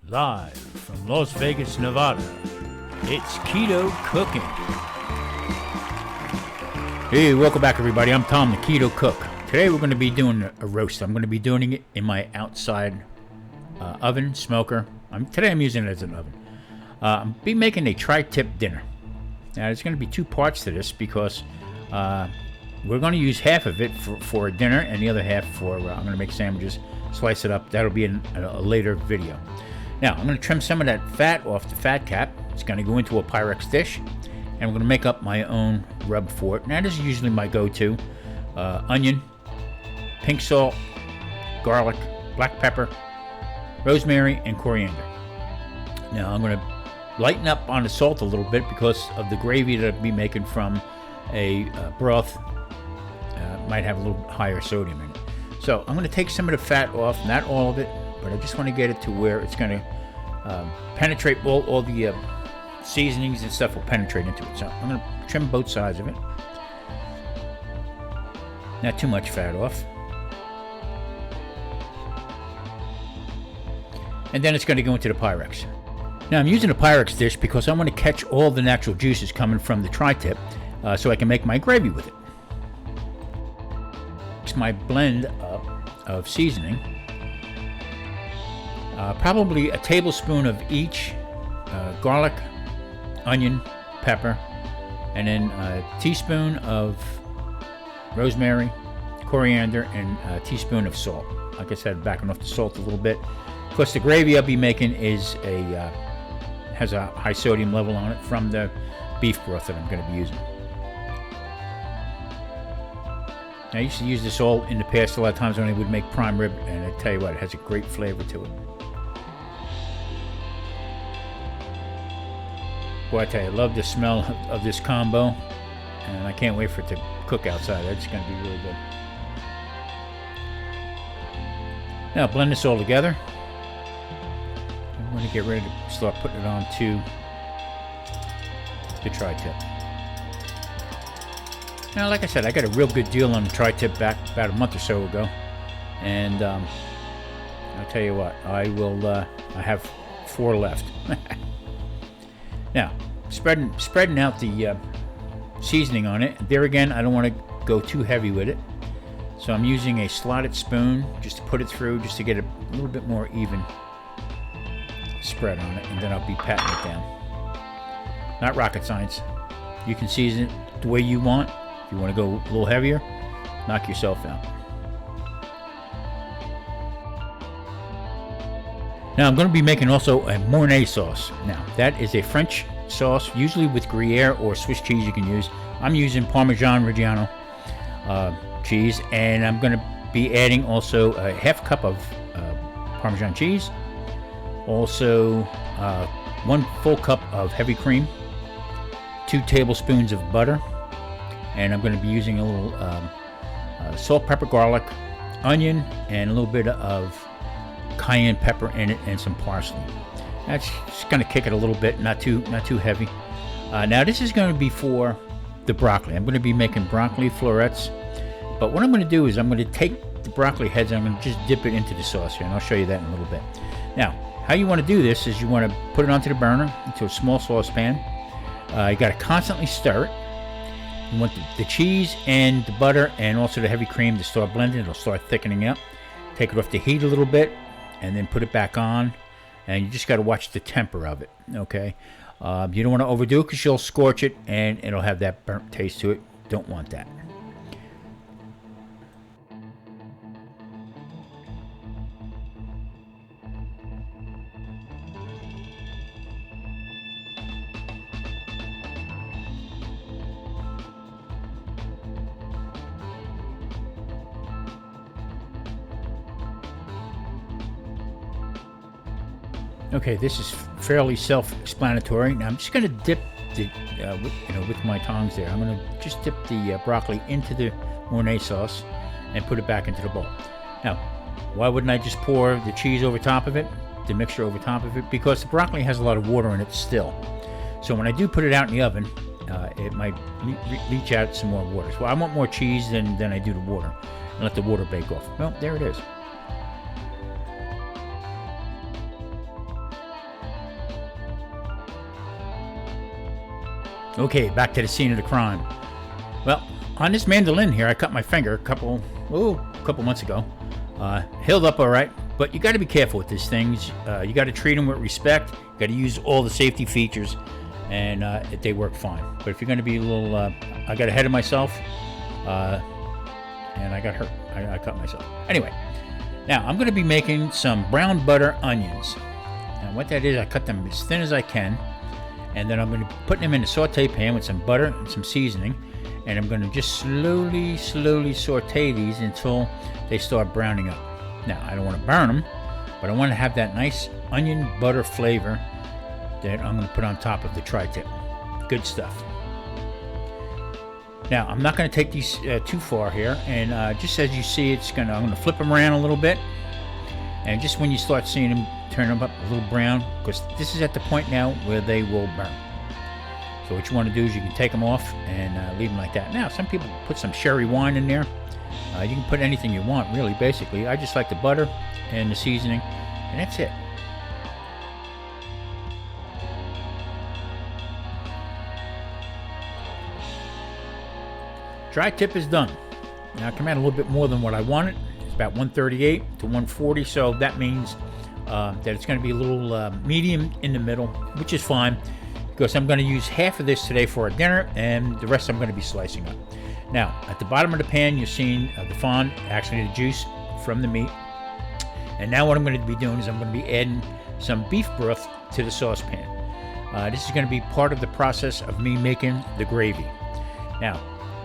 Live from Las Vegas, Nevada, it's Keto Cooking. Hey, welcome back everybody. I'm Tom, the Keto Cook. Today we're going to be doing a roast. I'm going to be doing it in my outside oven, smoker. Today I'm using it as an oven. I'll be making a tri-tip dinner. Now there's going to be two parts to this because we're going to use half of it for a dinner and the other half for, I'm going to make sandwiches, slice it up. That'll be in a later video. Now, I'm going to trim some of that fat off the fat cap. It's going to go into a Pyrex dish, and I'm going to make up my own rub for it. Now, this is usually my go-to. Onion, pink salt, garlic, black pepper, rosemary, and coriander. Now, I'm going to lighten up on the salt a little bit because of the gravy that I'll be making from a broth. Might have a little higher sodium in it. So, I'm going to take some of the fat off, not all of it, but I just want to get it to where it's going to penetrate, all the seasonings and stuff will penetrate into it. So I'm going to trim both sides of it. Not too much fat off. And then it's going to go into the Pyrex. Now I'm using a Pyrex dish because I want to catch all the natural juices coming from the tri-tip so I can make my gravy with it. It's my blend of seasoning. Probably a tablespoon of each garlic, onion, pepper, and then a teaspoon of rosemary, coriander, and a teaspoon of salt. Like I said, backing off the salt a little bit. Of course, the gravy I'll be making is has a high sodium level on it from the beef broth that I'm going to be using. I used to use this all in the past a lot of times when I would make prime rib, and I tell you what, it has a great flavor to it. Boy, I tell you, I love the smell of this combo, and I can't wait for it to cook outside. It's going to be really good. Now, blend this all together. I'm going to get ready to start putting it onto the tri-tip. Now, like I said, I got a real good deal on the tri-tip back about a month or so ago, and I'll tell you what, I have 4 left. Now, spreading out the seasoning on it. There again, I don't want to go too heavy with it. So I'm using a slotted spoon just to put it through, just to get a little bit more even spread on it. And then I'll be patting it down. Not rocket science. You can season it the way you want. If you want to go a little heavier, knock yourself out. Now I'm going to be making also a Mornay sauce. Now that is a French sauce, usually with Gruyere or Swiss cheese you can use. I'm using Parmesan Reggiano cheese, and I'm going to be adding also a half cup of Parmesan cheese, also 1 full cup of heavy cream, 2 tablespoons of butter, and I'm going to be using a little salt, pepper, garlic, onion, and a little bit of cayenne pepper in it, and some parsley. That's just going to kick it a little bit, not too heavy. Now this is going to be for the broccoli. I'm going to be making broccoli florets, but what I'm going to do is I'm going to take the broccoli heads and I'm going to just dip it into the sauce here, and I'll show you that in a little bit. Now, how you want to do this is you want to put it onto the burner, into a small saucepan. You got to constantly stir it. You want the cheese and the butter and also the heavy cream to start blending. It'll start thickening up. Take it off the heat a little bit, and then put it back on, and you just got to watch the temper of it, okay? You don't want to overdo it because you'll scorch it, and it'll have that burnt taste to it. Don't want that. Okay, this is fairly self-explanatory. Now I'm just going to dip the, with my tongs there. I'm going to just dip the broccoli into the Mornay sauce and put it back into the bowl. Now, why wouldn't I just pour the cheese over top of it, the mixture over top of it? Because the broccoli has a lot of water in it still. So when I do put it out in the oven, it might leach out some more water. So I want more cheese than I do the water, and let the water bake off. Well, there it is. Okay, back to the scene of the crime. Well, on this mandolin here, I cut my finger a couple months ago. Healed up all right, but you got to be careful with these things. You got to treat them with respect. You got to use all the safety features, and they work fine. But if you're going to be a little, I got ahead of myself, and I got hurt. I cut myself. Anyway, now I'm going to be making some brown butter onions. And what that is, I cut them as thin as I can, and then I'm going to be putting them in a saute pan with some butter and some seasoning, and I'm going to just slowly saute these until they start browning up. Now, I don't want to burn them, but I want to have that nice onion butter flavor that I'm going to put on top of the tri-tip. Good stuff. Now, I'm not going to take these too far here, and just as you see, I'm going to flip them around a little bit, and just when you start seeing them turn them up a little brown, because this is at the point now where they will burn. So what you want to do is you can take them off and leave them like that. Now, some people put some sherry wine in there. You can put anything you want, really, basically. I just like the butter and the seasoning, and that's it. Tri-tip is done. Now, it came out a little bit more than what I wanted. It's about 138 to 140, so that means that it's going to be a little medium in the middle, which is fine, because I'm going to use half of this today for our dinner, and the rest I'm going to be slicing up. Now, at the bottom of the pan, you're seeing the fond, actually the juice from the meat. And now what I'm going to be doing is I'm going to be adding some beef broth to the saucepan. This is going to be part of the process of me making the gravy. Now,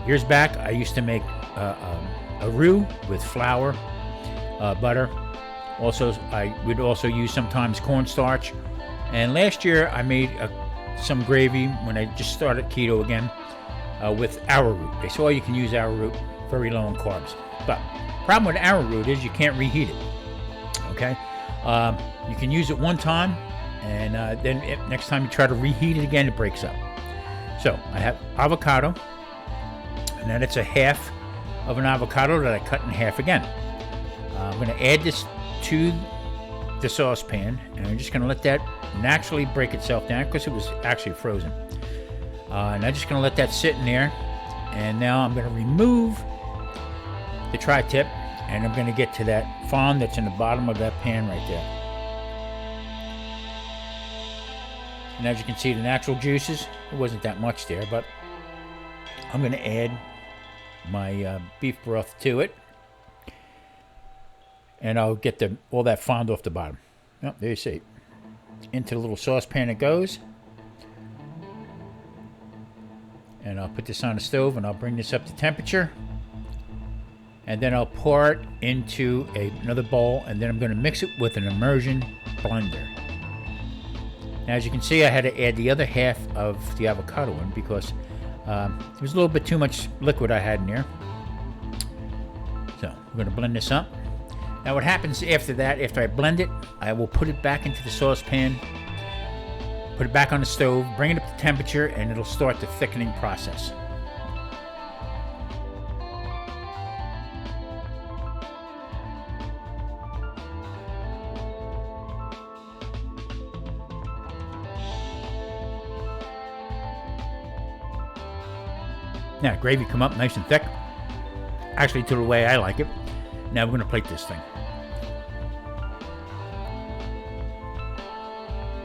years back, I used to make a roux with flour, butter. Also, I would also use sometimes cornstarch. And last year, I made some gravy when I just started keto again with arrowroot. They say, oh, you can use arrowroot, very low in carbs. But problem with arrowroot is you can't reheat it. Okay, you can use it one time, and then next time you try to reheat it again, it breaks up. So I have avocado, and then it's a half of an avocado that I cut in half again. I'm going to add this to the saucepan, and I'm just going to let that naturally break itself down because it was actually frozen. And I'm just going to let that sit in there, and now I'm going to remove the tri-tip, and I'm going to get to that fond that's in the bottom of that pan right there. And as you can see, the natural juices, it wasn't that much there, but I'm going to add my beef broth to it, and I'll get all that fond off the bottom. Oh, there you see. Into the little saucepan it goes. And I'll put this on the stove, and I'll bring this up to temperature. And then I'll pour it into another bowl, and then I'm going to mix it with an immersion blender. Now, as you can see, I had to add the other half of the avocado in because there was a little bit too much liquid I had in there. So we're going to blend this up. Now, what happens after that, after I blend it, I will put it back into the saucepan, put it back on the stove, bring it up to temperature, and it'll start the thickening process. Now, gravy come up nice and thick, actually to the way I like it. Now we're going to plate this thing.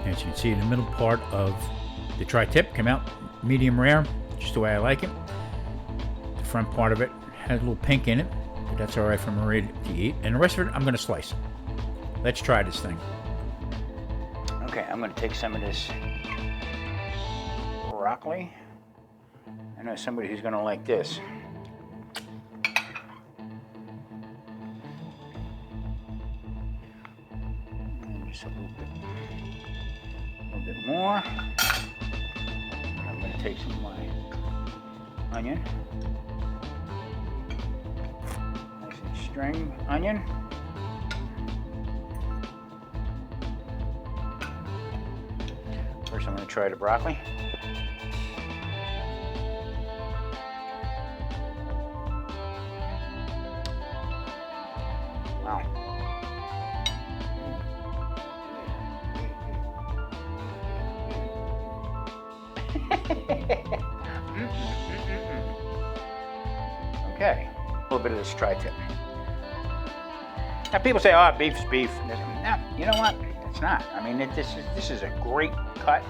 As you can see, the middle part of the tri-tip came out medium rare, just the way I like it. The front part of it has a little pink in it, but that's all right for Maria to eat. And the rest of it, I'm going to slice. Let's try this thing. Okay, I'm going to take some of this broccoli. I know somebody who's going to like this. And just a little bit more. I'm going to take some of my onion. Nice and string onion. First, I'm going to try the broccoli. Wow. Okay, a little bit of this tri-tip. Now people say, "Oh, beef's beef." No, you know what? It's not. I mean, this is a great cut.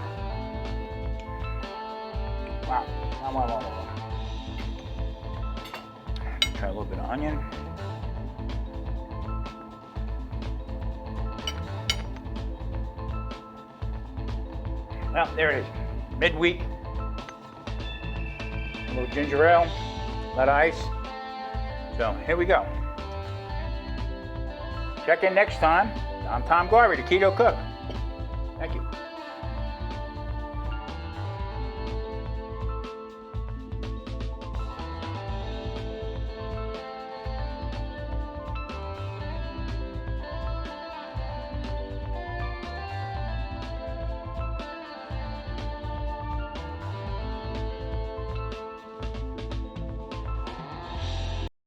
Wow. Wow. Try a little bit of onion. Well, there it is. Midweek. A little ginger ale, a lot of ice. So here we go. Check in next time. I'm Tom Garvey, the Keto Cook. Thank you.